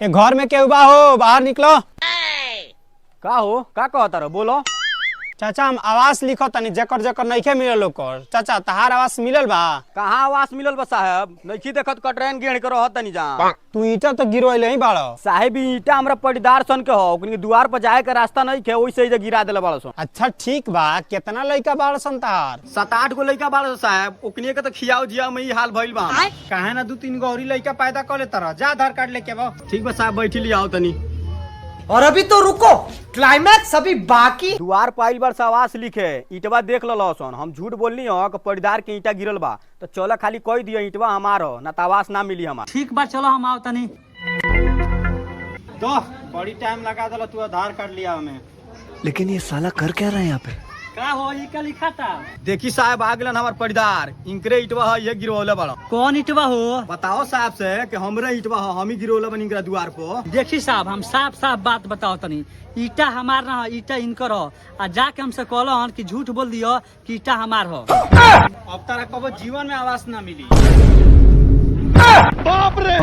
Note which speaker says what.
Speaker 1: ये घर में केहू बा हो, बाहर निकलो।
Speaker 2: का हो, का कहता रहो, बोलो।
Speaker 1: चाचा हम आवास लिखो तनी, जकर जकर नइखे मिलल ओकर। चाचा तहार आवास मिलल बा?
Speaker 2: कहाँ आवास मिलल बा साहब, नइखी देखत कटरैन गेड़ के रहत तनी जा।
Speaker 1: तू ईटा तो गिरवाइले ही बाड़ो।
Speaker 2: साहेब ईटा हमरा पटीदार सन के हो, ओकनी के द्वार पर जाए के रास्ता नहीं खे, ओइसे ही गिरा देले बाड़ सन।
Speaker 1: अच्छा ठीक बा, कितना लइका बाड़ सन तहार?
Speaker 2: 7-8 गो लइका बाड़ सन साहब, ओकनी के तो खियाव जिया में ही हाल भइल बा।
Speaker 1: काहे ना 2-3 गो औरी लइका पैदा कर ले तरह। जा आधार कार्ड लेके बा।
Speaker 2: ठीक बा साहब, बैठी लिया आओ तनी।
Speaker 3: और अभी तो रुको, क्लाइमैक्स अभी बाकी।
Speaker 2: द्वार पाइल बार आवास लिखे, ईटवा देख लो सन। हम झूठ बोलनी हो कि पटीदार के ईटा गिरल बा, तो चलो खाली कह दियो ईटवा हमार हो, ना तो आवास ना मिली हमार।
Speaker 4: ठीक बा, चलो हम आओ तनी।
Speaker 1: तो बड़ी टाइम लगा दला, तू आधार कार्ड लिया हमें।
Speaker 5: लेकिन ये साला कर क्या रहा है यहाँ पे?
Speaker 4: का हो, ई का लिखा था?
Speaker 2: देखी साहब आ गेलन हमार पटीदार, इनकरे ईटवा है ये गिरवले बाड़।
Speaker 4: कौन इटवा हो?
Speaker 2: बताओ साहब से कि हमरे ईटवा है, हम ही गिरवले बन इनकरा द्वार पर।
Speaker 4: देखी साहब, हम साफ साफ बात बताओ तनी। ईटा हमार ना हो, ईटा इनकर हो। आ जाके हमसे कहलन कि झूठ बोल दियो कि ईटा हमार हो।
Speaker 1: अब तारा कबो जीवन में आवास ना मिली।
Speaker 5: बाप रे।